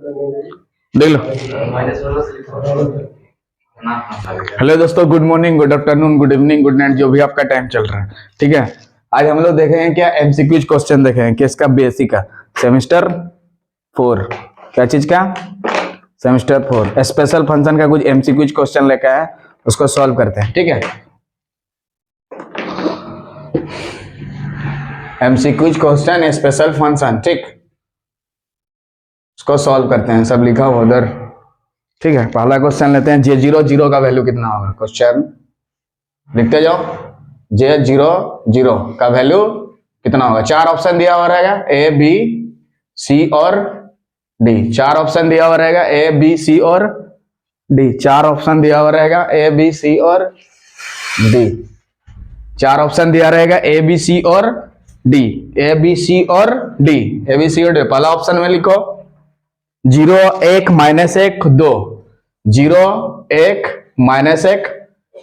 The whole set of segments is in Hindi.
देख लो। हेलो दोस्तों, good morning, good afternoon, good evening, good night, जो भी आपका टाइम चल रहा है, ठीक है। आज हम लोग देखेंगे क्या एमसीक्यूज क्वेश्चन देखेंगे किसका, बेसिक का, सेमेस्टर 4। क्या चीज का? सेमेस्टर 4 स्पेशल फंक्शन का कुछ एमसीक्यूज क्वेश्चन लेकर आया, उसको सॉल्व करते हैं, ठीक है। एमसीक्यूज क्वेश्चन स्पेशल फंक्शन, ठीक, उसको सॉल्व करते हैं। सब लिखा हुआ उधर, ठीक है। पहला क्वेश्चन लेते हैं, J00 का वैल्यू कितना होगा। क्वेश्चन लिखते जाओ, J00 का वैल्यू कितना होगा। 4 ऑप्शन दिया हुआ रहेगा, A, B, C और D। 4 ऑप्शन दिया हुआ रहेगा, A, B, C और D। 4 ऑप्शन दिया हुआ रहेगा, A, B, C और D। 4 ऑप्शन दिया रहेगा, A, B, C और D। A, B, C और D, A, B, C और D। पहला ऑप्शन में लिखो 0, 1, -1, 2। 0, 1, -1,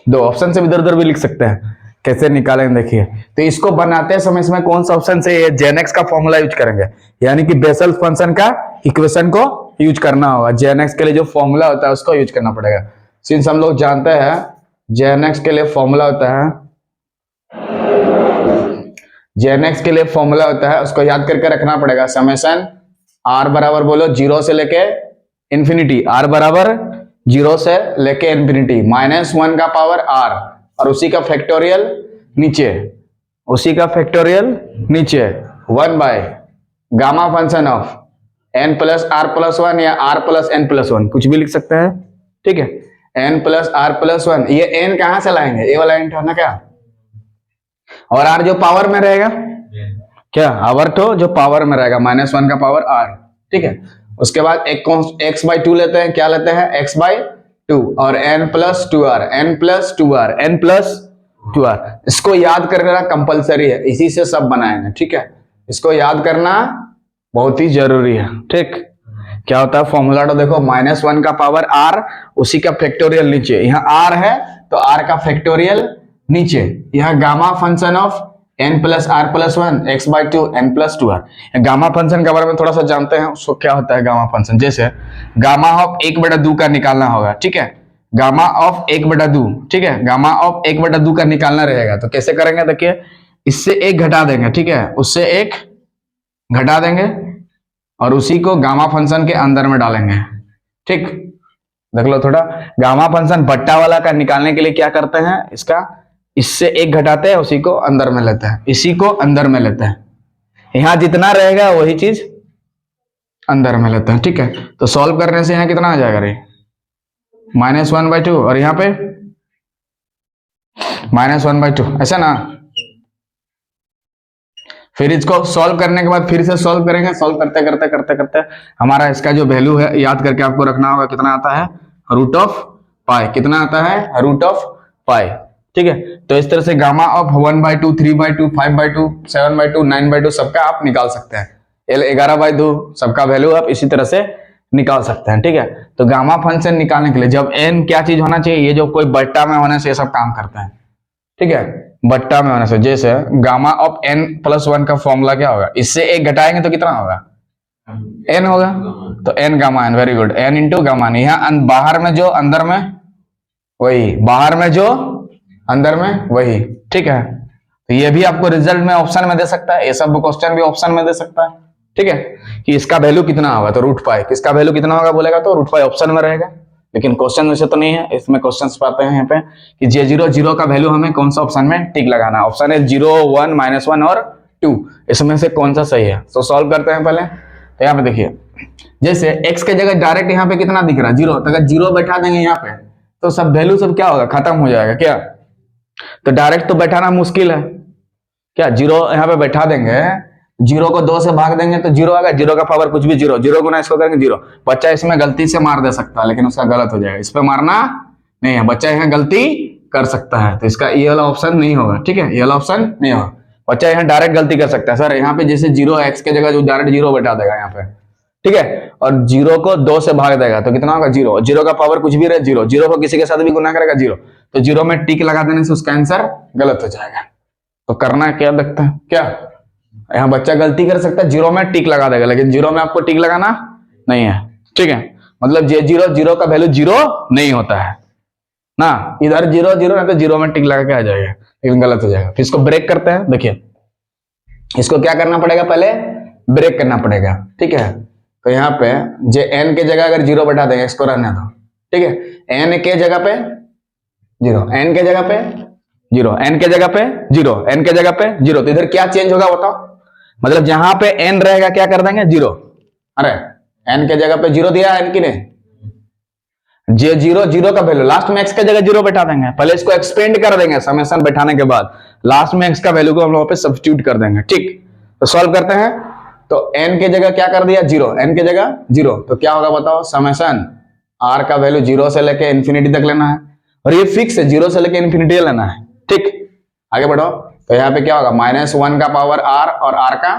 2। ऑप्शन से इधर उधर भी लिख सकते हैं। कैसे निकालेंगे देखिए। तो इसको बनाते समय इसमें कौन सा ऑप्शन से जेएनएक्स का फॉर्मूला यूज करेंगे, यानी कि बेसल फंक्शन का इक्वेशन को यूज करना होगा। जेएनएक्स के लिए जो फॉर्मूला होता है उसको यूज करना पड़ेगा। सिंस हम लोग जानते हैं जेएनएक्स के लिए फॉर्मूला होता है, जेएनएक्स के लिए फॉर्मूला होता है, उसको याद करके रखना पड़ेगा। समेशन आर बराबर बोलो 0 से लेके इंफिनिटी, आर बराबर 0 से लेके इंफिनिटी, -1 का पावर आर और उसी का फैक्टोरियल नीचे, उसी का फैक्टोरियल नीचे 1 by gamma function of n plus r plus 1 या r प्लस n प्लस 1, कुछ भी लिख सकते हैं, ठीक है। n प्लस आर प्लस 1, ये n कहां से लाएंगे, ये वाला n ना क्या, और r जो पावर में रहेगा क्या, आवर तो जो पावर में रहेगा, -1 का पावर r, ठीक है। उसके बाद एक x/2 लेते हैं, क्या लेते हैं, x/2 और n plus 2r, n plus 2r, n plus 2r। इसको याद करना कंपलसरी है, इसी से सब बनाएंगे, ठीक है। इसको याद करना बहुत ही जरूरी है, ठीक। क्या होता है फॉर्मूला, तो देखो -1 का पावर r, उसी का फैक्टोरियल नीचे, यहाँ r है तो r का फैक्टोरियल नीचे, यहाँ gamma function of n plus r plus 1 x/2 n plus 2r। Gamma function के बारे में थोड़ा सा जानते हैं, उसको क्या होता है गामा फंक्शन। जैसे गामा ऑफ 1/2 का निकालना होगा, ठीक है, गामा ऑफ 1/2, ठीक है, गामा ऑफ 1/2 का निकालना रहेगा तो कैसे करेंगे, देखिए इससे 1 घटा देंगे, ठीक है, उससे 1 घटा देंगे और उसी को गामा फंक्शन के अंदर में डालेंगे, ठीक। देख लो थोड़ा, गामा फंक्शन बट्टा वाला का निकालने के लिए क्या करते हैं, इसका इससे 1 घटाते हैं, उसी को अंदर में लेते हैं, इसी को अंदर में लेते हैं, यहां जितना रहेगा वही चीज अंदर में लेते हैं, ठीक है। तो सॉल्व करने से यहां कितना आ जाएगा रे, -1/2 और यहां पे -1/2, ऐसा ना। फिर इसको सॉल्व करने के बाद फिर से सॉल्व करेंगे, सॉल्व करते करते करते करते हमारा इसका जो वैल्यू है याद करके आपको रखना होगा, कितना आता है, √π। कितना आता है, √π, ठीक है। तो इस तरह से गामा ऑफ 1/2, 3/2, 5/2, 7/2, 9/2 सबका आप निकाल सकते हैं। 11/2 सबका वैल्यू आप इसी तरह से निकाल सकते हैं, ठीक है। तो गामा फंक्शन निकालने के लिए जब n क्या चीज होना चाहिए, ये जो कोई बट्टा में होने से ये सब काम करता है, ठीक है, बट्टा में होने से। जैसे गामा ऑफ n प्लस 1 का फॉर्मूला क्या होगा, इससे 1 घटाएंगे तो कितना होगा, n होगा, तो n gamma n, very good, n into gamma n। यहाँ बाहर में जो अंदर में वही, बाहर में जो अंदर में वही, ठीक है। तो ये भी आपको रिजल्ट में ऑप्शन में दे सकता है, ये सब क्वेश्चन भी ऑप्शन में दे सकता है, ठीक है, कि इसका वैल्यू कितना होगा, तो √π, किसका वैल्यू कितना होगा बोलेगा तो √π ऑप्शन में रहेगा। लेकिन क्वेश्चन वैसे तो नहीं है, इसमें क्वेश्चन पाते हैं यहाँ पे कि J00 का वैल्यू हमें कौन सा ऑप्शन में टिक लगाना है। ऑप्शन है 0, 1, -1 और 2, इसमें से कौन सा सही है। तो सॉल्व करते हैं पहले। तो यहाँ पे देखिए, जैसे x के जगह डायरेक्ट यहाँ पे कितना दिख रहा है, 0, तो अगर 0 बैठा देंगे यहाँ पे तो सब वैल्यू सब क्या होगा, खत्म हो जाएगा क्या। तो डायरेक्ट तो बैठाना मुश्किल है, क्या 0 यहाँ पे बैठा देंगे, 0 को 2 से भाग देंगे तो 0 आएगा, 0 का पावर कुछ भी 0, 0 गुना इसको करेंगे 0। बच्चा इसमें गलती से मार दे सकता है, लेकिन उसका गलत हो जाएगा, इस पे मारना नहीं है, बच्चा यहाँ गलती कर सकता है, तो इसका ये वाला ऑप्शन नहीं होगा, ठीक है, ये वाला ऑप्शन नहीं होगा। बच्चा यहाँ डायरेक्ट गलती कर सकता है, सर यहाँ पे जैसे 0 x के जगह जो डायरेक्ट 0 बैठा देगा यहाँ पे, ठीक है, और 0 को 2 से भाग देगा तो कितना होगा, 0, 0 का पावर कुछ भी रहे 0, 0 को किसी के साथ भी गुना करेगा 0, तो 0 में टिक लगा देने से उसका आंसर गलत हो जाएगा। तो करना क्या देखते हैं, क्या यहाँ बच्चा गलती कर सकता है, 0 में टिक लगा देगा, लेकिन 0 में आपको टिक लगाना नहीं है, ठीक है, मतलब J0 जीरो का वैल्यू जीरो नहीं होता है ना, इधर जीरो जीरो ना तो जीरो में टिक लगा के आ जाएगा, लेकिन गलत हो जाएगा। फिर इसको ब्रेक करते हैं। देखिए इसको क्या करना पड़ेगा, पहले ब्रेक करना पड़ेगा। ठीक है, तो यहाँ पे n के जगह अगर जीरो बैठा देंगे, इसको रहने दो। ठीक है, n के जगह पे जीरो, n के जगह पे जीरो, n के जगह पे जीरो, n के जगह पे जीरो, तो इधर क्या चेंज होगा बताओ, मतलब जहां पे n रहेगा क्या कर देंगे, जीरो। अरे n के जगह पे जीरो दिया n की ने, J0 जीरो का वैल्यू लास्ट में x के जगह जीरो बैठा देंगे, पहले इसको एक्सपेंड कर देंगे समेशन बैठाने के बाद, लास्ट में x का वैल्यू को हम लोग पे सब्स्टिट्यूट कर देंगे। ठीक, तो सॉल्व करते हैं। तो n के जगह क्या कर दिया, जीरो, n के जगह जीरो, तो क्या होगा बताओ, समेशन r का वैल्यू जीरो से लेके इंफिनिटी तक लेना है, और ये फिक्स है, जीरो से लेके इंफिनिटी लेना है। ठीक, आगे बढ़ो। तो यहाँ पे क्या होगा, -1 का पावर r और r का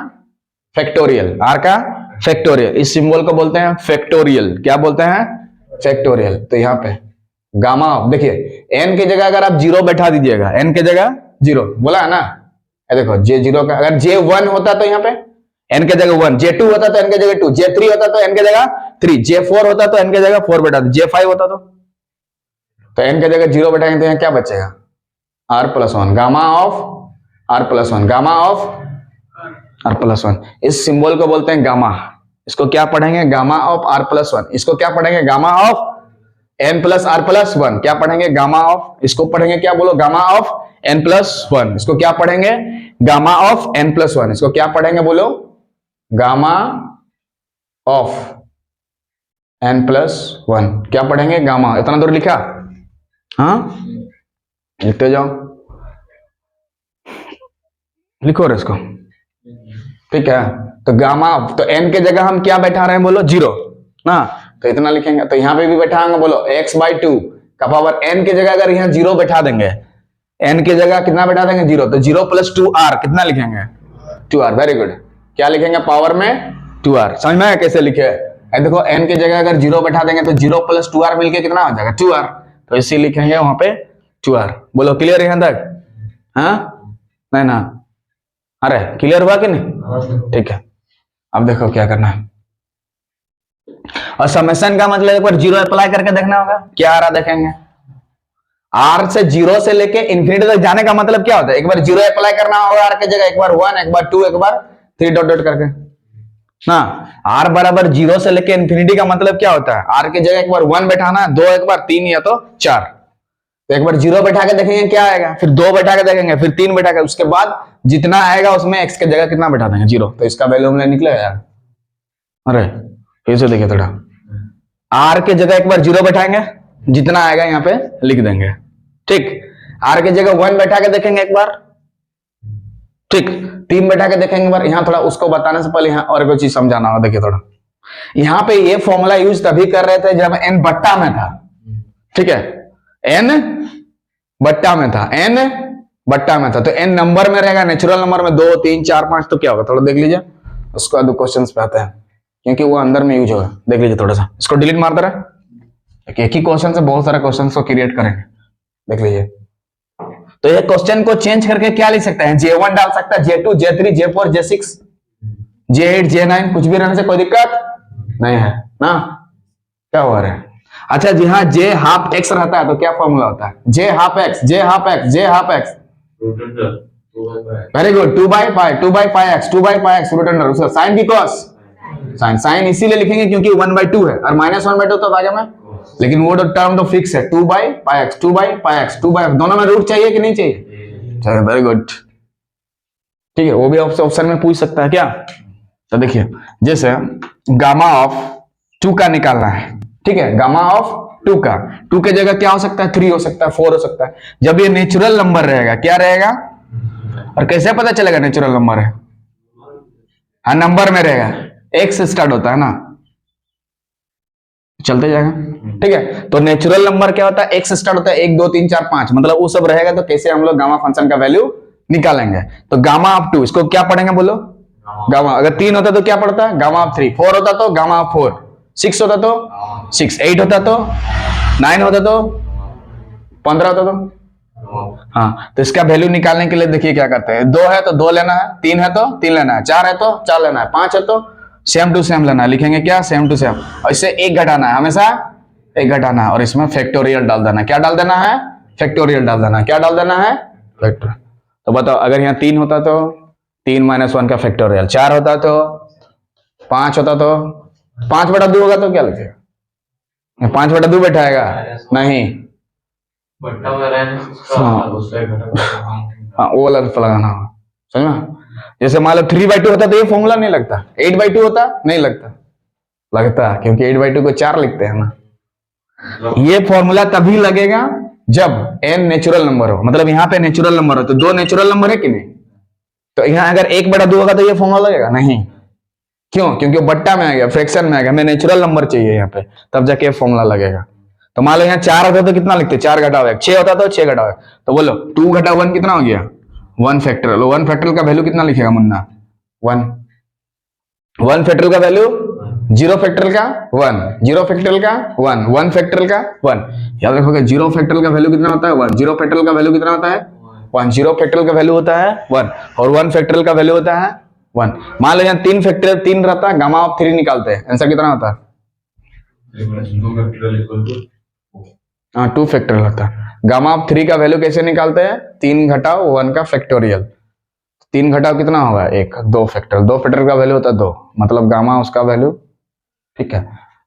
फैक्टोरियल, r का फैक्टोरियल, इस सिंबल को बोलते हैं फैक्टोरियल। क्या बोलते हैं, फैक्टोरियल। तो यहाँ पे गामा, देखिए n की जगह अगर आप जीरो बैठा दीजिएगा, n की जगह जीरो बोला है ना, देखो J0 का अगर J1 होता तो यहाँ पे n के जगह 1, J2 होता तो n के जगह 2, J3 होता तो n के जगह 3, J4 होता तो n के जगह 4 बैठा दो, J5 होता तो n के जगह जीरो बैठाएंगे तो यहाँ क्या बचेगा, r+1, gamma of r+1, gamma of r+1, इस सिंबल को बोलते हैं गामा। इसको क्या पढ़ेंगे, गामा ऑफ r+1, इसको क्या पढ़ेंगे, गामा ऑफ n+r+1, क्या पढ़ेंगे, गामा ऑफ, इसको पढ़ेंगे क्या बोलो, गामा ऑफ n+1, इसको क्या पढ़ेंगे, गामा ऑफ n+1, इसको क्या पढ़ेंगे बोलो, गामा ऑफ n+1, क्या पढ़ेंगे, गामा। इतना दूर लिखा, हाँ लिखते जाओ, लिखो रे इसको। ठीक है, तो गामा, तो n के जगह हम क्या बैठा रहे हैं बोलो, जीरो ना, तो इतना लिखेंगे। तो यहाँ पे भी बैठाएंगे बोलो x/2 का पावर n के जगह अगर यहाँ जीरो बैठा देंगे, n के जगह कितना बैठा देंगे, जीरो, तो 0 + 2r कितना लिखेंगे, 2r। वेरी गुड, क्या लिखेंगे, पावर में 2r। समझ में आया कैसे लिखे, देखो n के जगह अगर जीरो बैठा देंगे तो 0 + 2r मिलके कितना हो जाएगा, 2r, तो इसी लिखेंगे वहां पे 2r। बोलो क्लियर यहां तक, हाँ नहीं ना, अरे क्लियर हुआ कि नहीं, ठीक है। अब देखो क्या करना है, और समेशन का मतलब एक बार जीरो अप्लाई करके देखना होगा, क्या आ रहा देखेंगे, r से जीरो से लेके इंफिनिटी तक जाने का मतलब क्या होता है, एक बार जीरो अप्लाई करना होगा r के जगह, एक बार 1, एक बार 2, एक बार 3 डॉट डॉट करके ना। r बराबर जीरो से लेके इंफिनिटी का मतलब क्या होता है, r की जगह एक बार 1 बैठाना है, 2 एक बार, 3 या तो 4, तो एक बार जीरो बैठा के देखेंगे क्या आएगा, फिर 2 बैठा के देखेंगे, फिर 3 बैठा के, उसके बाद जितना आएगा उसमें x के जगह कितना बैठा देंगे, जीरो, तो इसका वैल्यू हमने निकलेगा यार। अरे फिर से देखिए थोड़ा, r के जगह एक बार जीरो बैठाएंगे, जितना आएगा यहाँ पे लिख देंगे। ठीक, r के जगह 1 बैठा के देखेंगे एक बार, ठीक, 3 बैठा के देखेंगे बार। यहाँ थोड़ा उसको बताने से पहले यहाँ और कोई चीज समझाना होगा। देखिए थोड़ा, यहाँ पे ये फॉर्मूला यूज तभी कर रहे थे जब n बट्टा में था। ठीक है, n बट्टा में था, n बट्टा में था, तो n नंबर में रहेगा, नेचुरल नंबर में 2, 3, 4, 5, तो क्या होगा थोड़ा देख लीजिए, उसके बाद क्वेश्चन पे आते हैं, क्योंकि वो अंदर में यूज होगा। देख लीजिए थोड़ा सा, इसको डिलीट मार दे रहा, एक ही क्वेश्चन से बहुत सारे क्वेश्चन को क्रिएट करेंगे। देख लीजिए, तो ये क्वेश्चन को चेंज करके क्या लिख सकते हैं, J1 डाल सकता है, J2, J3, J4, J6, J8, J9, कुछ भी रहने से कोई दिक्कत नहीं है ना। क्या हो रहा है, अच्छा जी हाँ, J हाफ x रहता है तो क्या फॉर्मूला होता है, J half x, J half x, J half x, very good, 2/π x root under, उसका साइन की कॉस, साइन इसीलिए लिखेंगे क्योंकि 1/2 है, और -1/2 तो आगे में, लेकिन वो टर्म तो फिक्स है, 2/π x, 2/π x, दोनों में रूट चाहिए कि नहीं चाहिए, वेरी गुड। ठीक है, वो भी ऑप्शन में पूछ सकता है क्या। तो देखिए, जैसे गामा ऑफ 2 का निकालना है, ठीक है, गामा ऑफ 2 का, 2 के जगह क्या हो सकता है, 3 हो सकता है, 4 हो सकता है। जब ये नेचुरल नंबर रहेगा, क्या रहेगा, और कैसे पता चलेगा नेचुरल नंबर है, हाँ नंबर में रहेगा, x से स्टार्ट होता है ना, चलते जाएगा। ठीक है, तो नेचुरल नंबर क्या होता है, x से स्टार्ट होता है, 1, 2, 3, 4, 5, मतलब वो सब रहेगा। तो कैसे हम लोग गामा फंक्शन का वैल्यू निकालेंगे, तो गामा ऑफ 2, इसको क्या पढ़ेंगे बोलो, गामा, अगर 3 होता तो क्या पढ़ता है, गामा ऑफ 3, 4 होता तो गामा ऑफ 4, 6 होता तो 6, 8 होता तो 9 होता तो 15 होता तो, हाँ। तो इसका वैल्यू निकालने के लिए देखिए क्या करते हैं, 2 है तो 2 लेना है, 3 है तो 3 लेना है, 4 है तो 4 लेना है, 5 है तो सेम टू सेम लेना है, लिखेंगे क्या, सेम टू सेम, और इससे एक घटाना है, हमेशा एक घटाना है, और इसमें फैक्टोरियल डाल देना है। क्या डाल देना है, फैक्टोरियल डाल देना है। क्या डाल देना है, फैक्टर। तो बताओ, अगर यहाँ 3 होता तो 3 - 1 का फैक्टोरियल, 4 होता तो 5 होता तो 5/2 होगा तो क्या लिखेगा, 5/2 बैठाएगा नहीं, हाँ वो वाला लगाना होगा, समझ। जैसे मान लो 3/2 होता तो ये फॉर्मूला नहीं लगता, 8/2 होता नहीं लगता, लगता क्योंकि 8/2 को 4 लिखते हैं ना। ये फॉर्मूला तभी लगेगा जब n नेचुरल नंबर हो, मतलब यहाँ पे नेचुरल नंबर हो, तो 2 नेचुरल नंबर है कि नहीं, तो यहाँ अगर 1/2 होगा तो ये फॉर्मूला लगेगा नहीं, क्यों, क्योंकि वो बट्टा में आ गया, फ्रैक्शन में आ गया, हमें नेचुरल नंबर चाहिए यहाँ पे, तब जाके फॉर्मूला लगेगा। तो मान लो यहाँ 4 होता तो कितना लिखते, 4 घटाओ 1, 6 होता तो 6 घटाओ 1, तो बोलो 2 घटा 1 कितना हो गया, 1 फैक्टोरियल। 1 फैक्टोरियल का वैल्यू कितना लिखेगा मुन्ना, 1। 1 फैक्टोरियल का वैल्यू 0 फैक्टोरियल का 1, 0 फैक्टोरियल का 1, 1 फैक्टोरियल का 1। याद रखोगे 0 फैक्टोरियल का वैल्यू कितना होता है, 1। 0 फैक्टोरियल का वैल्यू कितना होता है, 1। 0 फैक्टोरियल का वैल्यू होता है 1, और 1 फैक्टोरियल का वैल्यू होता है 1। मान लो यहाँ 3 फैक्टोरियल 3 रहता है, गामा ऑफ 3 निकालते हैं, आंसर कितना होता है, 2 फैक्टोरियल होता है। गामा ऑफ 3 का वैल्यू कैसे निकालते हैं, 3 घटाओ 1 का फैक्टोरियल, 3 घटाओ कितना होगा 1, 2 फैक्टोरियल, 2 फैक्टोरियल का वैल्यू होता है 2, मतलब गामा उसका वैल्यू, ठीक है।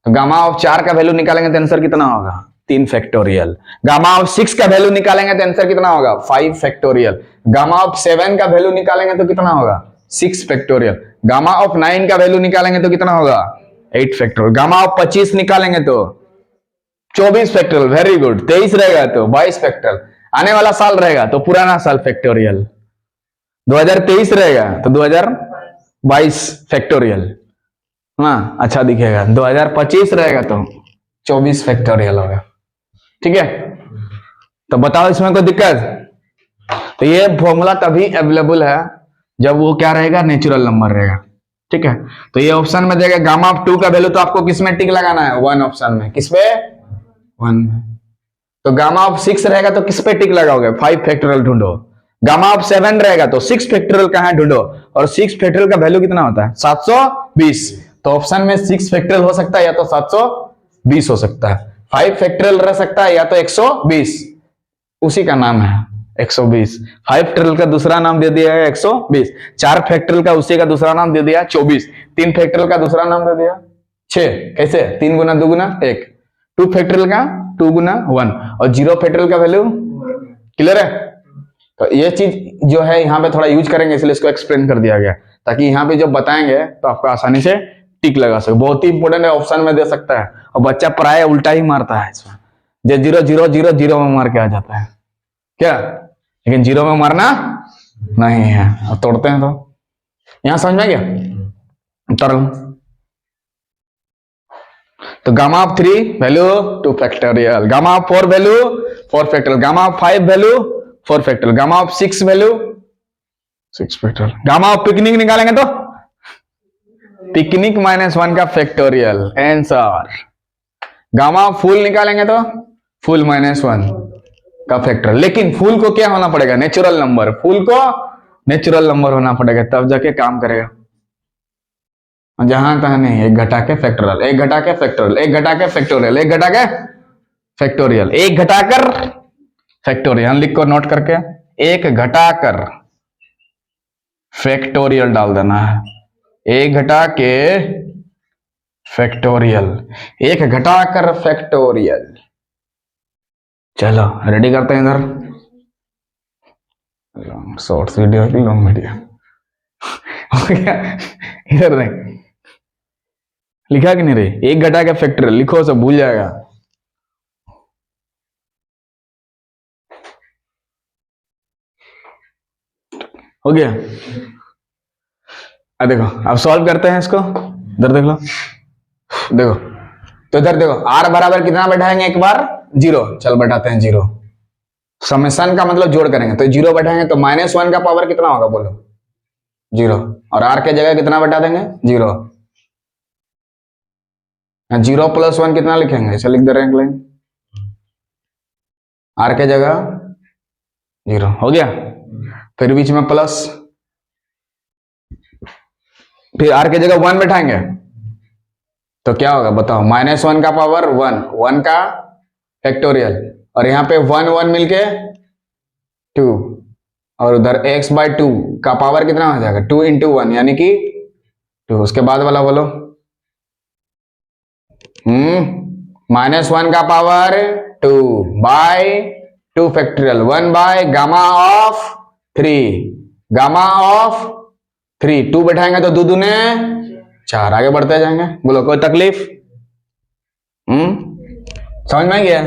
तो गामा ऑफ 4 का वैल्यू निकालेंगे तो आंसर कितना होगा, 3 फैक्टोरियल। गामा ऑफ 6 का वैल्यू निकालेंगे तो आंसर कितना होगा, 5 फैक्टोरियल। गामा ऑफ 7 का वैल्यू निकालेंगे तो कितना होगा, 6 फैक्टोरियल। गामा ऑफ 9 का वैल्यू निकालेंगे तो कितना होगा, 8 फैक्टोरियल। गामा ऑफ 25 निकालेंगे तो 24 फैक्टोरियल, वेरी गुड। 23 रहेगा तो 22 फैक्टोरियल। आने वाला साल रहेगा तो पुराना साल फैक्टोरियल, 2023 रहेगा तो 2022 फैक्टोरियल, हाँ अच्छा दिखेगा। 2025 रहेगा तो 24 फैक्टोरियल होगा, ठीक है। तो बताओ इसमें कोई दिक्कत, तो ये फॉर्मूला तभी अवेलेबल है जब वो क्या रहेगा, नेचुरल नंबर रहेगा, ठीक है। तो ये ऑप्शन में देगा गामा ऑफ 2 का वैल्यू, तो आपको किसमें टिक लगाना है, 1 ऑप्शन में, किसपे 1 में। तो गामा ऑफ 6 रहेगा तो किस पे टिक लगाओगे, 5 फैक्टोरियल ढूंढो। गामा ऑफ 7 रहेगा तो 6 फैक्टोरियल कहां ढूंढो, और 6 फैक्टोरियल का वैल्यू कितना होता है, 720। तो ऑप्शन में 6 फैक्टोरियल हो सकता है या तो 720 हो सकता है, 5 फैक्टोरियल रह सकता है या तो 120, उसी का नाम है 120। 5 फैक्टोरियल का दूसरा नाम दे दिया है 120, 4 फैक्टोरियल का उसी का दूसरा नाम दे दिया 24, 3 फैक्टोरियल का दूसरा नाम दे दिया 6। कैसे, 3 गुना 2 गुना 1, 2 फैक्टोरियल का 2 गुना 1, और 0 फैक्टोरियल का वैल्यू, क्लियर है। तो ये चीज जो है यहाँ पे थोड़ा यूज करेंगे, इसलिए इसको एक्सप्लेन कर दिया गया, ताकि यहाँ पे जब बताएंगे तो आपको आसानी से टिक लगा सके। बहुत ही इंपोर्टेंट है, ऑप्शन में दे सकता है, और बच्चा प्राय उल्टा ही मारता है इसमें, जो 0 0 0 0 में मार के आ जाता है क्या, लेकिन 0 में मारना नहीं है, और तोड़ते हैं। तो यहां समझ में गया, तरल। तो gamma of 3 value 2 factorial, gamma of 4 value 4 factorial, gamma of 5 value 4 factorial, gamma of 6 value 6 factorial. Gamma of picnic निकालेंगे तो पिकनिक -1 का फैक्टोरियल आंसर। गामा ऑफ फूल निकालेंगे तो फूल -1 का फैक्टोरियल। लेकिन फूल को क्या होना पड़ेगा, नेचुरल नंबर, फूल को नेचुरल नंबर होना पड़ेगा, तब जाके काम करेगा। जहां तहां नहीं, 1 घटा के फैक्टोरियल, 1 घटा के फैक्टोरियल, 1 घटा के फैक्टोरियल, 1 घटा के फैक्टोरियल, 1 घटाकर फैक्टोरियल, लिख को नोट करके 1 घटाकर फैक्टोरियल डाल देना है, 1 घटा के फैक्टोरियल, 1 घटाकर फैक्टोरियल। चलो रेडी करते हैं इधर, शॉर्ट्स वीडियो की लॉन्ग वीडियो हो गया। इधर नहीं लिखा कि नहीं रे, 1 घटा के फैक्टोरियल लिखो, सब भूल जाएगा। हो गया, अब देखो, अब सॉल्व करते हैं इसको। इधर देख लो, देखो तो इधर देखो, r बराबर कितना बैठाएंगे, एक बार 0, चल बैठाते हैं 0। समेशन का मतलब जोड़ करेंगे, तो 0 बैठाएंगे तो -1 का पावर कितना होगा बोलो, 0, और r के जगह कितना बैठा देंगे 0। 0 + 1 कितना लिखेंगे, इसे लिख दे रहे हैं, r के जगह 0 हो गया, फिर बीच में प्लस फिर r की जगह 1 बैठाएंगे तो क्या होगा बताओ, -1 का पावर 1, 1 का फैक्टोरियल, और यहाँ पे 1 1 मिलके 2, और उधर x/2 का पावर कितना हो जाएगा, 2 × 1 यानी कि 2। उसके बाद वाला बोलो, -1 का power 2 by 2 factorial, 1 by gamma of 3, gamma of 3, 2 बैठाएंगे तो 2 दूने 4, आगे बढ़ते जाएंगे। बोलो कोई तकलीफ? समझ में आ गया?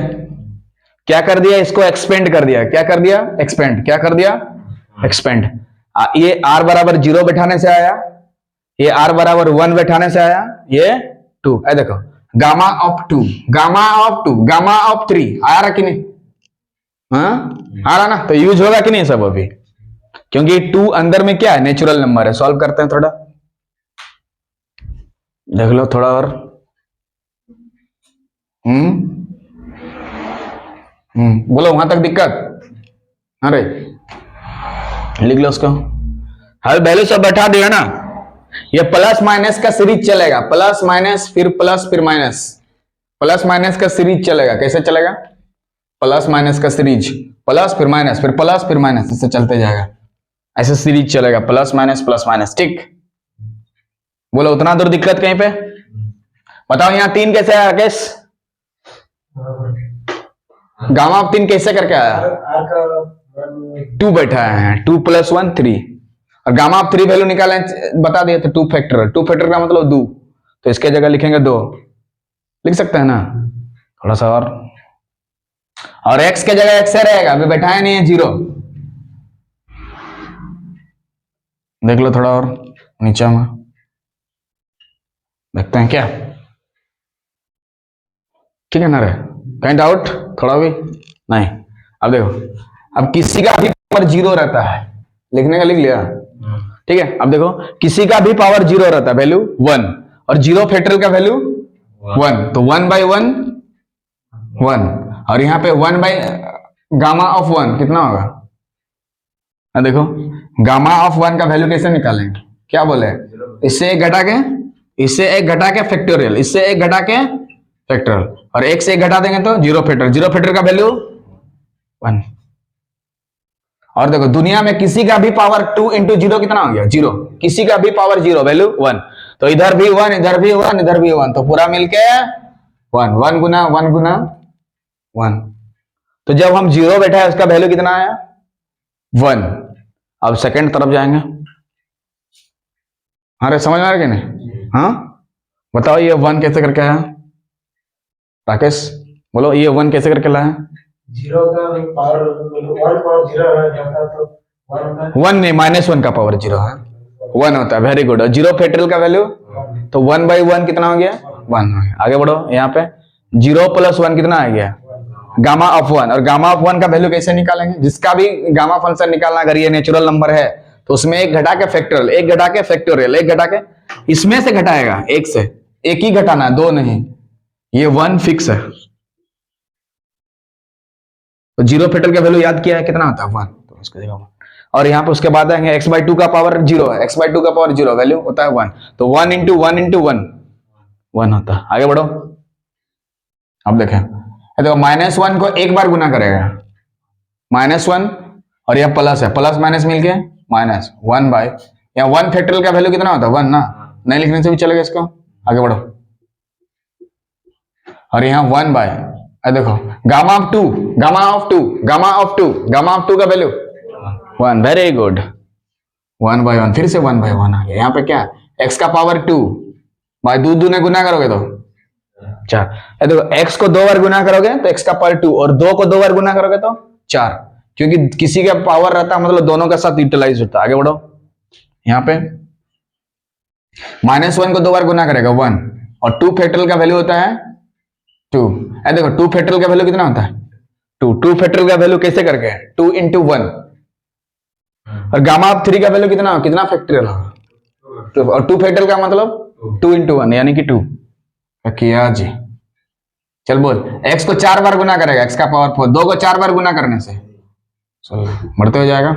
क्या कर दिया, इसको एक्सपेंड कर दिया। क्या कर दिया? एक्सपेंड। क्या कर दिया? एक्सपेंड। ये r बराबर 0 बैठाने से आया, ये r बराबर 1 बैठाने से आया, ये 2। ऐ देखो, gamma of 2, gamma of 2, gamma of 3 आया रहा कि नहीं? हाँ आ रहा ना? तो यूज होगा कि नहीं सब अभी? क्योंकि 2 अंदर में क्या है, नेचुरल नंबर है। सॉल्व करते हैं, थोड़ा देख लो थोड़ा और। बोलो वहां तक दिक्कत? अरे लिख लो उसको, हर वैल्यू सब बैठा दिया ना। ये प्लस माइनस का सीरीज चलेगा, प्लस माइनस फिर प्लस फिर माइनस, प्लस माइनस का सीरीज चलेगा। कैसे चलेगा? प्लस माइनस का सीरीज, प्लस फिर माइनस फिर प्लस फिर माइनस, इससे चलते जाएगा, ऐसे सीरीज चलेगा, प्लस माइनस। ठीक, बोलो उतना दूर दिक्कत कहीं पे? बताओ यहाँ 3 कैसे आया राकेश? गामा ऑफ 3 कैसे करके आया? 2 बैठा है, 2 + 1 3, और गामा ऑफ 3 वैल्यू निकाले बता दिए थे, 2 फैक्टोरियल। 2 फैक्टोरियल का मतलब 2, तो इसके जगह लिखेंगे 2, लिख सकते हैं ना थोड़ा सा और x के जगह x रहेगा, अभी बैठाया नहीं है 0। देख लो थोड़ा और नीचे में, देखते हैं क्या ठीक है ना रे? कहीं डाउट थोड़ा भी नहीं? अब देखो, अब किसी का भी पावर 0 रहता है, लिखने का लिख लिया, ठीक है? अब देखो, किसी का भी पावर 0 रहता है, वैल्यू 1, और 0 फैक्टोरियल का वैल्यू 1, तो 1/1 1, और यहाँ पे 1 बाय गामा ऑफ 1 कितना होगा? देखो, गामा ऑफ 1 का वैल्यू कैसे निकालेंगे? क्या बोले, इससे एक घटा के, इससे एक घटा के फैक्टोरियल, इससे एक घटा के फैक्टोरियल, और एक से एक घटा देंगे तो 0 फैक्टोरियल। 0 फैक्टोरियल का वैल्यू 1। और देखो, दुनिया में किसी का भी पावर 2 × 0 कितना हो गया? 0। किसी का भी पावर 0 वैल्यू 1, तो इधर भी 1, इधर भी 1, इधर भी 1, तो पूरा मिलके 1, 1 गुना 1 गुना 1। तो जब हम 0 बैठा है उसका वैल्यू कितना आया? 1। अब सेकंड तरफ जाएंगे। अरे समझ में आ रहा कि नहीं? हाँ बताओ, ये 1 कैसे करके आया? राकेश बोलो, ये 1 कैसे करके लाया? 0 का पावर 1 पावर 0 रहता तो 1 होता है। 1 नहीं, -1 का पावर 0 है, 1 होता है। Very good. और 0 फैक्टोरियल का वैल्यू तो 1/1 कितना हो गया? 1 हो गया। आगे बढ़ो, यहाँ पे 0 + 1 कितना आ गया? Gamma of 1। और गामा ऑफ 1 का वैल्यू कैसे निकालेंगे? जिसका भी गामा फंक्शन निकालना, अगर ये नेचुरल नंबर है तो उसमें एक घटा के फैक्टोरियल, एक घटा के फैक्टोरियल, एक घटा के, इसमें से घटाएगा, एक से, एक ही घटाना, 2 नहीं। ये 1 फिक्स है, तो 0 फैक्टोरियल का वैल्यू याद किया है कितना होता है? 1, तो उसको देखो। और यहाँ पे उसके बाद आएंगे x/2 का पावर 0 है, x/2 का पावर 0 वैल्यू होता है 1, तो 1 × 1 × 1 1 होता है। आगे बढ़ो, अब देखें, देखो -1 को एक बार गुना करेगा, -1, और यह प्लस है, प्लस माइनस मिलके -1 बाय, यहाँ 1 फैक्टोरियल का वैल्यू कितना होता है? 1 ना, नहीं लिखने से भी चलेगा इसको। आगे बढ़ो, और यहाँ 1 बाय, देखो, gamma of 2, gamma of 2, gamma of 2, gamma of 2 का वैल्यू 1। वेरी गुड, 1/1, फिर से 1/1 आ गया। यहाँ पे क्या, x का पावर 2 बाय 2 दूने गुना करोगे तो 4। देखो, x को 2 बार गुना करोगे तो x का पावर 2, और 2 को 2 बार गुना करोगे तो 4, क्योंकि किसी का पावर रहता है मतलब दोनों का साथ यूटिलाइज होता है। आगे बढ़ो, यहाँ पे -1 को 2 बार गुना करेगा 1, और 2 फैक्टोरियल का वैल्यू होता है 2। देखो, 2 फैक्टोरियल का वैल्यू कितना होता है? 2। 2 फैक्टोरियल का वैल्यू कैसे करके? 2 × 1, और गामा ऑफ 3 का वैल्यू कितना फैक्टोरियल होगा? और 2 फैक्टोरियल का मतलब 2 × 1 यानी कि 2 किया जी। चल बोल, x को 4 बार गुना करेगा, x का पावर 4, 2 को 4 बार गुना करने से बढ़ते हो जाएगा।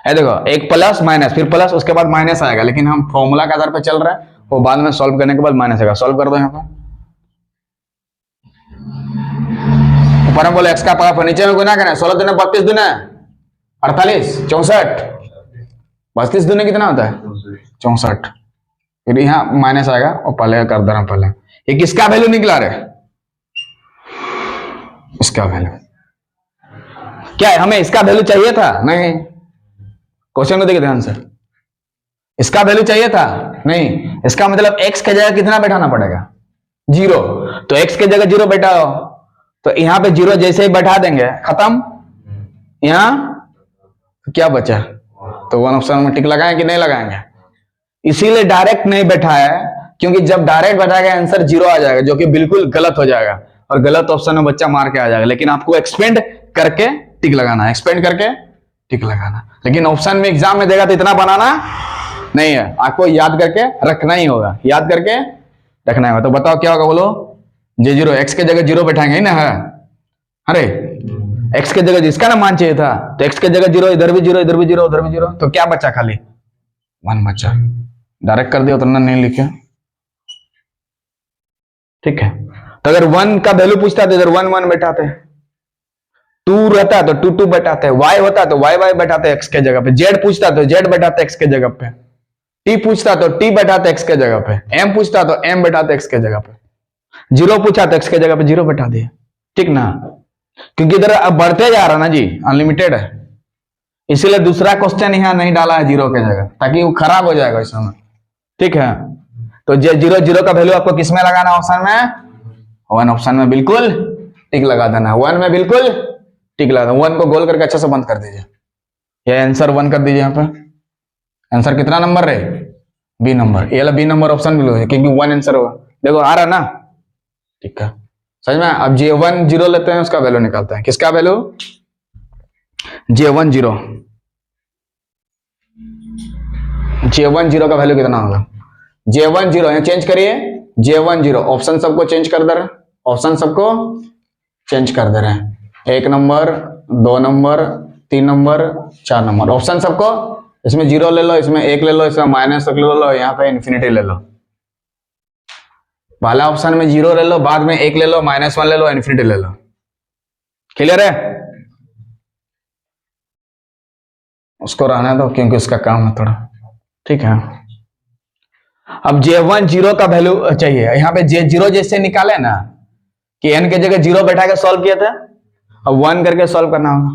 है देखो, एक प्लस माइनस फिर प्लस उसके बाद माइनस आएगा, लेकिन हम फॉर्मूला के आधार पर चल रहा है, वो बाद में सॉल्व करने के बाद माइनस आएगा। सॉल्व कर दो यहाँ पर, ऊपर में बोले एक्स का पावर, नीचे में गुना करें, 16 दूने 32 दूने 48 64, 32 दूने कितना होता है 64, फिर यहाँ माइनस आएगा और पहले कर दे रहा हूं। पहले ये किसका वैल्यू निकला रे, इसका वैल्यू क्या है, हमें इसका वैल्यू चाहिए था नहीं, क्वेश्चन को देखिए ध्यान से, इसका वैल्यू चाहिए था नहीं, इसका मतलब x के जगह कितना बैठाना पड़ेगा 0, तो x के जगह 0 बैठाओ, तो यहां पे 0 जैसे ही बैठा देंगे खत्म, यहां तो क्या बचा, तो वन ऑप्शन में टिक लगाएं कि नहीं लगाएंगे, इसीलिए डायरेक्ट नहीं बैठा है, क्योंकि जब डायरेक्ट बैठाएगा आंसर 0 आ जाएगा, जो कि बिल्कुल गलत हो जाएगा और गलत ऑप्शन में बच्चा मार के आ जाएगा। लेकिन आपको एक्सपेंड करके टिक लगाना है, एक्सपेंड करके टिक लगाना, लेकिन ऑप्शन में एग्जाम में देगा तो इतना बनाना नहीं है, आपको याद करके रखना ही होगा, याद करके रखना होगा। तो बताओ क्या होगा, बोलो J0, x के जगह 0 बैठाएंगे ही ना, है अरे x के जगह जिसका ना मान चाहिए था, तो x के जगह 0, इधर भी 0, इधर भी 0, उधर भी 0, तो क्या बचा, खाली 1 बचा, डायरेक्ट कर दिया, उतना नहीं लिखे, ठीक है। तो अगर 1 का वैल्यू पूछता तो इधर 1 1 बैठाते, 2 रहता तो 2 2 बैठाते, y होता तो y y बैठाते x के जगह पे, z पूछता तो z बैठाते x के जगह पे, t पूछता तो t बैठाते x के जगह पे, m पूछता तो m बैठाते x के जगह पे, 0 पूछा तो x के जगह पे 0 बैठा दिए, ठीक ना, क्योंकि इधर अब बढ़ते जा रहा ना जी, अनलिमिटेड है, इसीलिए दूसरा क्वेश्चन यहाँ नहीं डाला है 0 के जगह, ताकि वो खराब हो जाएगा इस समय, ठीक है। तो J0 0 का वैल्यू आपको किसमें लगाना, ऑप्शन में 1 ऑप्शन में बिल्कुल टिक लगा देना, 1 में बिल्कुल टिक लगा देना, 1 को गोल करके अच्छे से बंद कर दीजिए, ये आंसर 1 कर दीजिए, यहाँ पे आंसर कितना नंबर रहे, बी नंबर, ये वाला बी नंबर ऑप्शन भी है, क्योंकि 1 आंसर होगा, देखो आ रहा ना, ठीक है समझ में। अब J1 0 लेते हैं, उसका वैल्यू निकालते हैं, किसका वैल्यू, J1 0, J1 0 का वैल्यू कितना होगा, J1 0 यहाँ चेंज करिए, J1 0, ऑप्शन सबको चेंज कर दे रहे हैं, ऑप्शन सबको चेंज कर दे रहे हैं, 1 number 2 number 3 number 4 number, option सबको, इसमें 0 ले लो, इसमें 1 ले लो, इसमें माइनस ले लो, यहाँ पे इन्फिनिटी ले लो, पहला ऑप्शन में 0 ले लो, बाद में 1 ले लो, -1 ले लो, इन्फिनिटी ले लो, क्लियर है, उसको रहने दो क्योंकि उसका काम है थोड़ा, ठीक है। अब J1 0 का वैल्यू चाहिए, यहाँ पे J0 जैसे निकाले ना कि n के जगह 0 बैठा के सॉल्व किया था, अब 1 करके सॉल्व करना होगा,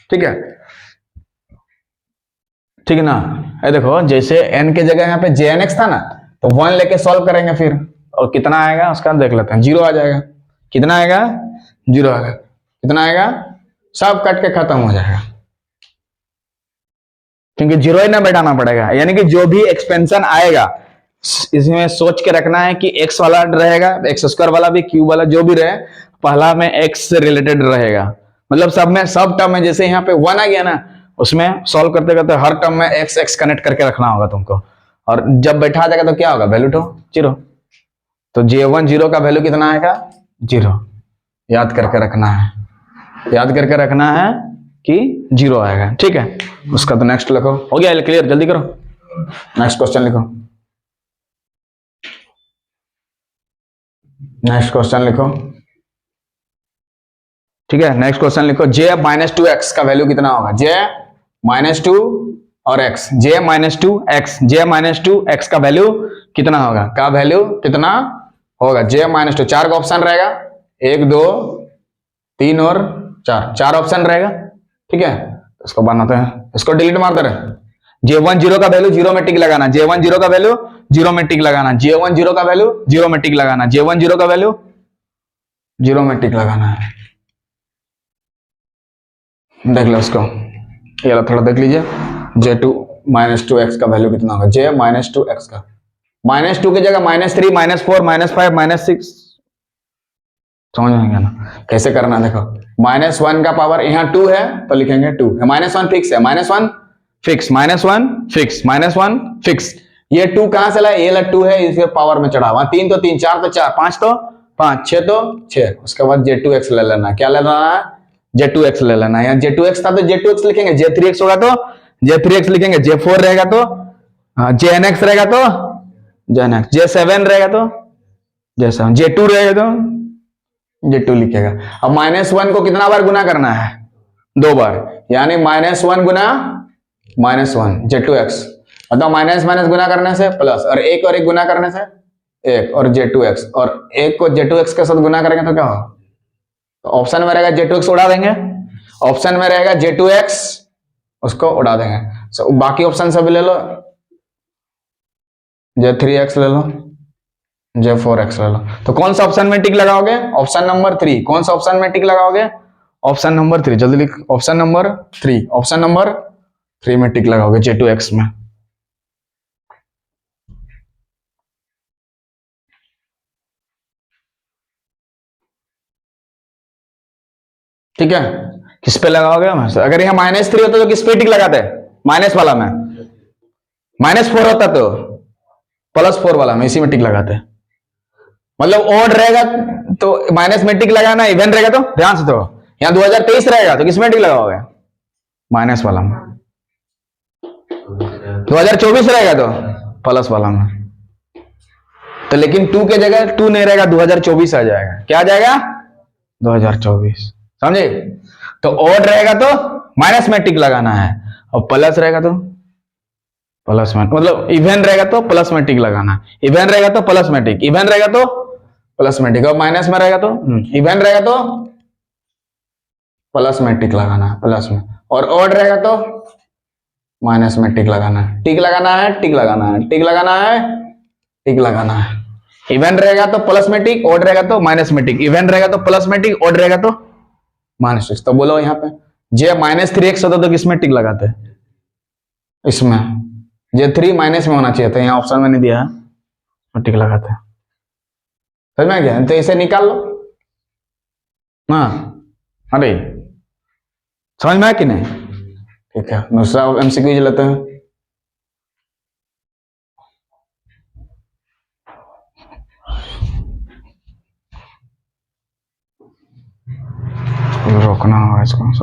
ठीक है, ठीक है ना। ये देखो जैसे n के जगह यहाँ पे JNX था ना, तो 1 लेके सॉल्व करेंगे फिर, और कितना आएगा उसका देख लेते हैं, 0 आ जाएगा, कितना आएगा 0 आएगा, कितना आएगा, सब कट के खत्म हो जाएगा, क्योंकि 0 ही ना बैठाना पड़ेगा, यानी कि जो भी एक्सपेंशन आएगा इसमें सोच के रखना है कि x वाला रहेगा, एक्स स्क्वायर वाला भी, क्यूब वाला जो भी रहे, पहला में x से रिलेटेड रहेगा, मतलब सब में, सब टर्म में, जैसे यहाँ पे 1 आ गया ना, उसमें सॉल्व करते करते हर टर्म में x x कनेक्ट करके रखना होगा तुमको, और जब बैठा जाएगा तो क्या होगा, वैल्यू तो 0, तो J1 0 का वैल्यू कितना आएगा 0, याद करके रखना है, याद करके रखना है कि 0 आएगा, ठीक है। उसका तो नेक्स्ट लिखो, हो गया क्लियर, जल्दी करो, नेक्स्ट क्वेश्चन लिखो, नेक्स्ट क्वेश्चन लिखो, ठीक है, नेक्स्ट क्वेश्चन लिखो, J-2x का वैल्यू कितना होगा, J-2 और x, J-2x, J-2x का वैल्यू कितना होगा, का वैल्यू कितना होगा, J-2, 4 का ऑप्शन रहेगा, 1 2 3 और 4 ऑप्शन रहेगा, ठीक है। इसको बनाते हैं, इसको डिलीट मार दे रहे, J1 0 का वैल्यू 0 में टिक लगाना, J1 0 का वैल्यू 0 में टिक लगाना, J1 0 का वैल्यू 0 में टिक लगाना, J1 0 का वैल्यू 0 में टिक लगाना है, देख लो उसको, ये थोड़ा देख लीजिए, J2-2x का वैल्यू कितना होगा, J-2x का, -2 की जगह -3 -4 -5 -6, समझ में गया ना कैसे करना, देखो -1 का पावर यहाँ 2 है तो लिखेंगे 2, -1 फिक्स है, -1 फिक्स, -1 फिक्स, -1 फिक्स, ये 2 कहां से लाए, ये ला 2 है, इसके पावर में चढ़ा हुआ, 3 तो 3, 4 तो 4, 5 तो 5, 6 तो 6, उसके बाद J2x ले लेना, क्या ले लेना है, J2x ले लेना, यहाँ J2x था तो J2x लिखेंगे, J3x होगा तो J3x लिखेंगे, J4 रहेगा तो JNX रहेगा तो JNX, J7 रहेगा तो J7, J2 रहेगा तो J2 लिखेगा। अब -1 को कितना बार गुना करना है? 2 बार, यानी -1 गुना -1 J2x, अतः माइनस माइनस गुना करने से प्लस, और एक गुना करने से 1 और J2x, और एक को J2x के साथ गुना करेंगे तो क्या होगा? तो ऑप्शन में रहेगा J2x उड़ा देंगे, ऑप्शन में रहेगा J2x, उसको उड़ा देंगे। so, बाकी ऑप्शन सब ले लो, J3x ले लो, J4x ले लो। तो कौन सा ऑप्शन में टिक लगाओगे? Option number 3। कौन सा ऑप्शन में टिक लगाओगे? ऑप्शन नंबर 3, जल्दी लिख, ऑप्शन नंबर 3, ऑप्शन नंबर 3 में टिक लगाओगे J2x में। ठीक है, किस पे लगाओगे? अगर यहाँ -3 होता तो किस पे टिक लगाते? माइनस वाला में। -4 होता तो +4 वाला में, इसी में टिक लगाते। मतलब ऑड रहेगा तो माइनस में टिक लगाना, इवन रहेगा तो ध्यान से, तो यहाँ 2023 रहेगा तो किसमें टिक लगाओगे? माइनस वाला में। 2024 रहेगा तो प्लस वाला में। तो लेकिन 2 के जगह 2 नहीं रहेगा, 2024 आ जाएगा। क्या आ जाएगा? 2024, समझे? तो ऑड रहेगा तो माइनस में टिक लगाना है, और प्लस रहेगा तो प्लस में, मतलब इवन रहेगा तो प्लस में टिक लगाना है, इवन रहेगा तो प्लस में टिक, इवन रहेगा तो प्लस में टिक, और माइनस में रहेगा तो इवन रहेगा तो प्लस में टिक लगाना है, प्लस में, और ऑड रहेगा तो माइनस में टिक लगाना है। टिक लगाना है, टिक लगाना है, टिक लगाना है, टिक लगाना है। इवन रहेगा तो प्लस में टिक, ऑड रहेगा तो माइनस में टिक, इवन रहेगा तो प्लस में टिक, ऑड रहेगा तो माइनस टिक। तो बोलो यहाँ पे J-3x होता तो किसमें टिक लगाते? इसमें। J3 माइनस में होना चाहिए था, यहाँ ऑप्शन में नहीं दिया है, टिक लगाते हैं। समझ में गया? तो इसे निकाल लो। हाँ, अरे समझ में आया कि नहीं? ठीक है, दूसरा MCQ लेते हैं। रोकना होगा इसको।